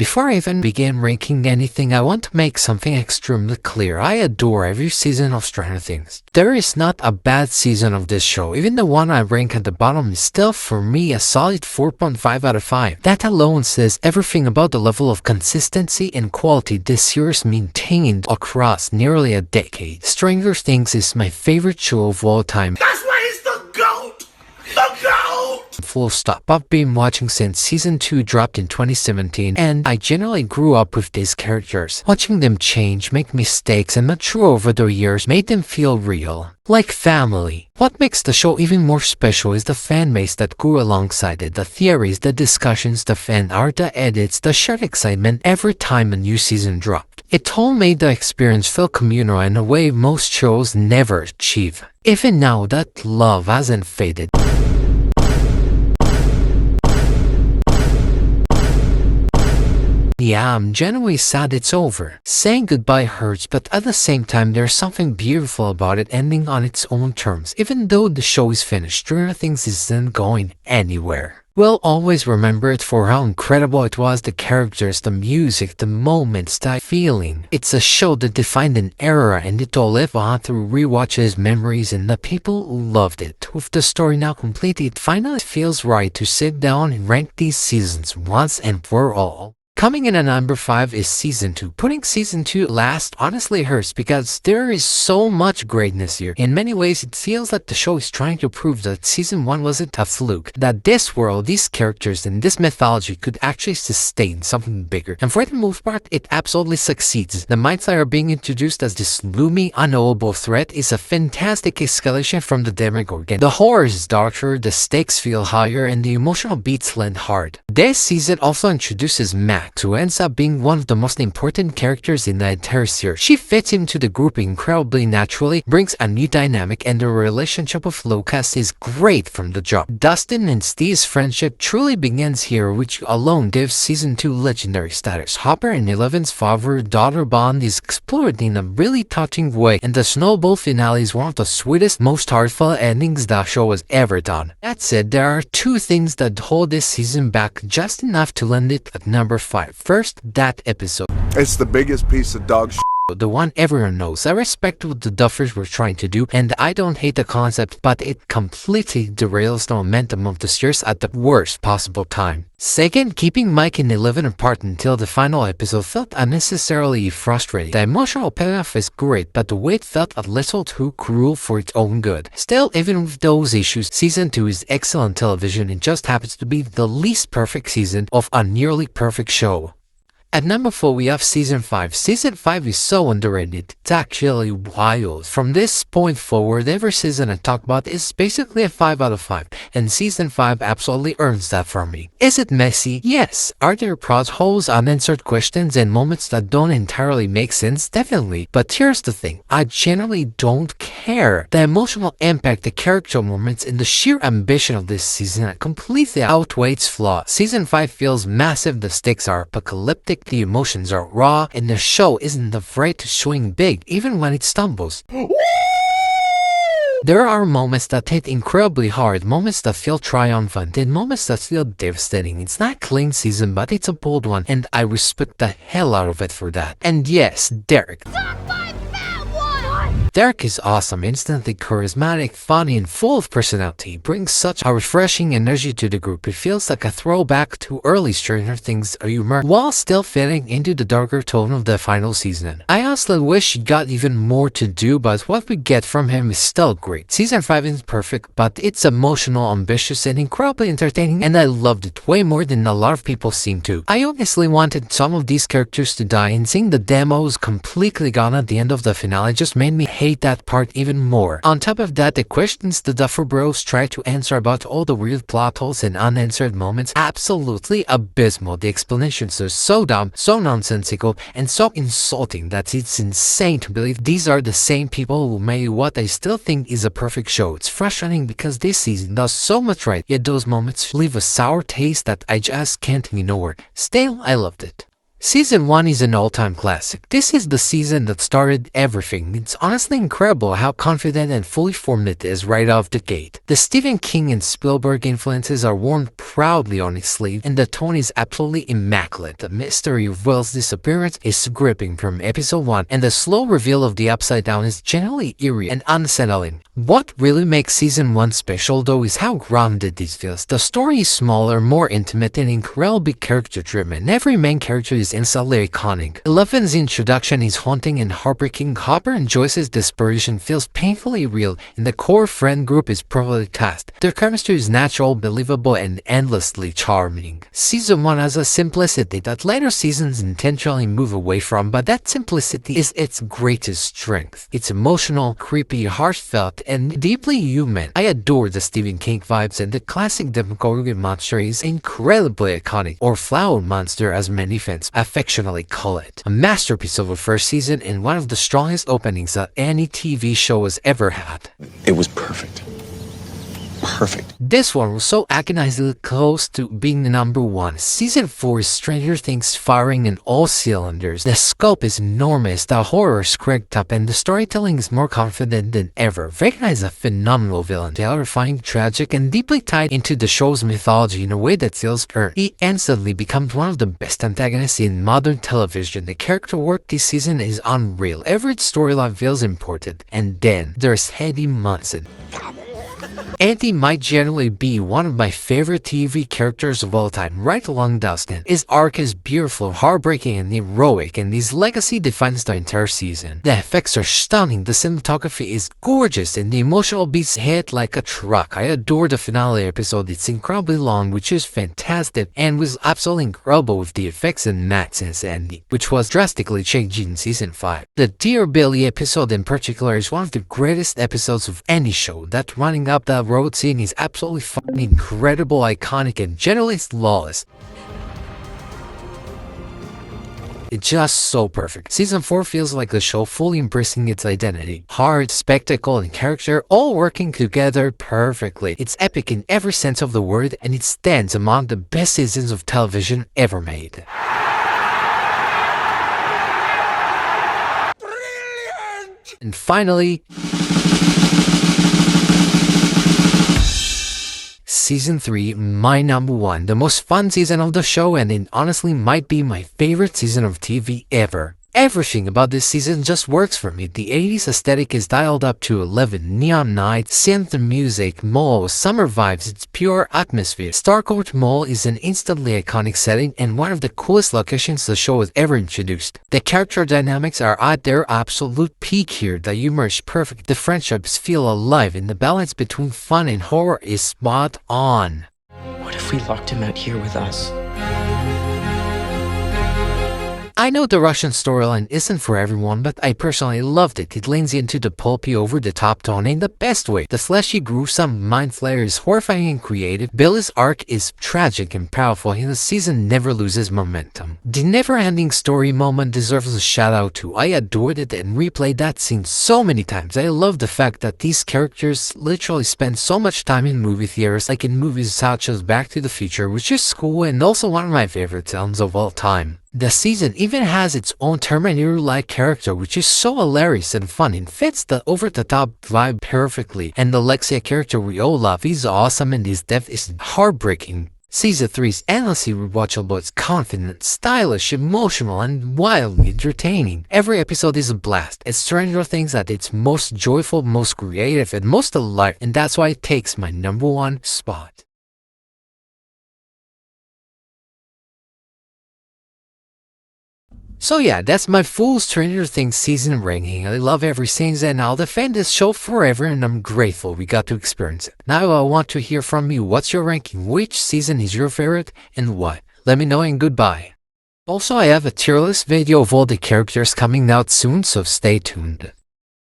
Before I even begin ranking anything, I want to make something extremely clear. I adore every season of Stranger Things. There is not a bad season of this show. Even the one I rank at the bottom is still for me a solid 4.5 out of 5. That alone says everything about the level of consistency and quality this series maintained across nearly a decade. Stranger Things is my favorite show of all time. That's why he's the GOAT! The GOAT! Full stop. I've been watching since season 2 dropped in 2017, and I generally grew up with these characters. Watching them change, make mistakes, and mature over the years made them feel real, like family. What makes the show even more special is the fan base that grew alongside it, the theories, the discussions, the fan art, the edits, the shared excitement every time a new season dropped. It all made the experience feel communal in a way most shows never achieve. Even now, that love hasn't faded. Yeah, I'm genuinely sad it's over. Saying goodbye hurts, but at the same time, there's something beautiful about it ending on its own terms. Even though the show is finished, Stranger Things isn't going anywhere. We'll always remember it for how incredible it was, the characters, the music, the moments, the feeling. It's a show that defined an era, and it'll live on through rewatches, memories, and the people who loved it. With the story now complete, it finally feels right to sit down and rank these seasons once and for all. Coming in at number 5 is Season 2. Putting Season 2 last honestly hurts because there is so much greatness here. In many ways, it feels like the show is trying to prove that Season 1 wasn't a fluke, that this world, these characters, and this mythology could actually sustain something bigger. And for the most part, it absolutely succeeds. The Mind Flayer being introduced as this gloomy, unknowable threat is a fantastic escalation from the Demogorgon. The horror is darker, the stakes feel higher, and the emotional beats land hard. This season also introduces Max, who ends up being one of the most important characters in the entire series. She fits into the group incredibly naturally, brings a new dynamic, and the relationship with Lucas is great from the jump. Dustin and Steve's friendship truly begins here, which alone gives Season 2 legendary status. Hopper and Eleven's father-daughter bond is explored in a really touching way, and the snowball finale is one of the sweetest, most heartfelt endings the show has ever done. That said, there are two things that hold this season back just enough to land it at number 5. First, that episode. It's the biggest piece of dog shit. The one everyone knows. I respect what the Duffers were trying to do, and I don't hate the concept, but it completely derails the momentum of the series at the worst possible time. Second, keeping Mike and Eleven apart until the final episode felt unnecessarily frustrating. The emotional payoff is great, but the way it felt a little too cruel for its own good. Still, even with those issues, Season 2 is excellent television and just happens to be the least perfect season of a nearly perfect show. At number 4, we have Season 5. Season 5 is so underrated. It's actually wild. From this point forward, every season I talk about is basically a 5 out of 5, and Season 5 absolutely earns that from me. Is it messy? Yes. Are there plot holes, unanswered questions, and moments that don't entirely make sense? Definitely. But here's the thing. I generally don't care. The emotional impact, the character moments, and the sheer ambition of this season completely outweigh its flaws. Season 5 feels massive, the stakes are apocalyptic, the emotions are raw, and the show isn't afraid to swing big even when it stumbles. There are moments that hit incredibly hard, moments that feel triumphant, and moments that feel devastating. It's not a clean season, but it's a bold one, and I respect the hell out of it for that. And yes, Derek. Derek is awesome, instantly charismatic, funny, and full of personality. He brings such a refreshing energy to the group. It feels like a throwback to early Stranger Things humor, while still fitting into the darker tone of the final season. I honestly wish he got even more to do, but what we get from him is still great. Season 5 isn't perfect, but it's emotional, ambitious, and incredibly entertaining, and I loved it way more than a lot of people seem to. I honestly wanted some of these characters to die, and seeing the demos completely gone at the end of the finale just made me hate that part even more. On top of that, the questions the Duffer Bros try to answer about all the weird plot holes and unanswered moments, absolutely abysmal. The explanations are so dumb, so nonsensical, and so insulting that it's insane to believe these are the same people who made what I still think is a perfect show. It's frustrating because this season does so much right, yet those moments leave a sour taste that I just can't ignore. Still, I loved it. Season 1 is an all-time classic. This is the season that started everything. It's honestly incredible how confident and fully formed it is right off the gate. The Stephen King and Spielberg influences are worn proudly on its sleeve, and the tone is absolutely immaculate. The mystery of Will's disappearance is gripping from episode 1, and the slow reveal of the Upside Down is generally eerie and unsettling. What really makes season 1 special though is how grounded this feels. The story is smaller, more intimate, and incredibly character-driven. Every main character is instantly iconic. Eleven's introduction is haunting and heartbreaking. Hopper and Joyce's desperation feels painfully real, and the core friend group is perfectly cast. Their chemistry is natural, believable, and endlessly charming. Season 1 has a simplicity that later seasons intentionally move away from, but that simplicity is its greatest strength. It's emotional, creepy, heartfelt, and deeply human. I adore the Stephen King vibes, and the classic Demogorgon monster is incredibly iconic, or Flower Monster as many fans affectionately call it. A masterpiece of a first season and one of the strongest openings that any TV show has ever had. It was perfect. Perfect. This one was so agonizingly close to being number 1. Season 4 is Stranger Things firing in all cylinders. The scope is enormous, the horror is cranked up, and the storytelling is more confident than ever. Vecna is a phenomenal villain, terrifying, tragic, and deeply tied into the show's mythology in a way that feels earned. He instantly becomes one of the best antagonists in modern television. The character work this season is unreal. Every storyline feels important. And then there's Eddie Munson. Eddie might generally be one of my favorite TV characters of all time, right along Dustin. His arc is beautiful, heartbreaking, and heroic, and his legacy defines the entire season. The effects are stunning, the cinematography is gorgeous, and the emotional beats hit like a truck. I adore the finale episode. It's incredibly long, which is fantastic, and was absolutely incredible with the effects and Max's ending, which was drastically changed in season 5. The Dear Billy episode in particular is one of the greatest episodes of any show. That running up the road scene is absolutely fucking incredible, iconic, and generally flawless. It's just so perfect. Season 4 feels like the show fully embracing its identity. Heart, spectacle, and character all working together perfectly. It's epic in every sense of the word, and it stands among the best seasons of television ever made. Brilliant! And finally, Season 3, my number 1, the most fun season of the show, and it honestly might be my favorite season of TV ever. Everything about this season just works for me. The 80s aesthetic is dialed up to 11, neon nights, synth music, mall, summer vibes, it's pure atmosphere. Starcourt Mall is an instantly iconic setting and one of the coolest locations the show has ever introduced. The character dynamics are at their absolute peak here, the humor is perfect, the friendships feel alive, and the balance between fun and horror is spot on. What if we locked him out here with us? I know the Russian storyline isn't for everyone, but I personally loved it. It leans into the pulpy, over-the-top tone in the best way. The fleshy, gruesome mind flayer is horrifying and creative. Billy's arc is tragic and powerful, and the season never loses momentum. The never-ending story moment deserves a shout-out too. I adored it and replayed that scene so many times. I love the fact that these characters literally spend so much time in movie theaters, like in movies such as Back to the Future, which is cool and also one of my favorite films of all time. The season even has its own Terminator-like character, which is so hilarious and fun and fits the over-the-top vibe perfectly. And the Lexia character we all love is awesome, and his death is heartbreaking. Season 3 is endlessly rewatchable. It's confident, stylish, emotional, and wildly entertaining. Every episode is a blast. It's Stranger Things at its most joyful, most creative, and most alive, and that's why it takes my number 1 spot. So yeah, that's my full Stranger Things season ranking. I love every season and I'll defend this show forever, and I'm grateful we got to experience it. Now I want to hear from you. What's your ranking? Which season is your favorite and why? Let me know, and goodbye. Also, I have a tier list video of all the characters coming out soon, so stay tuned.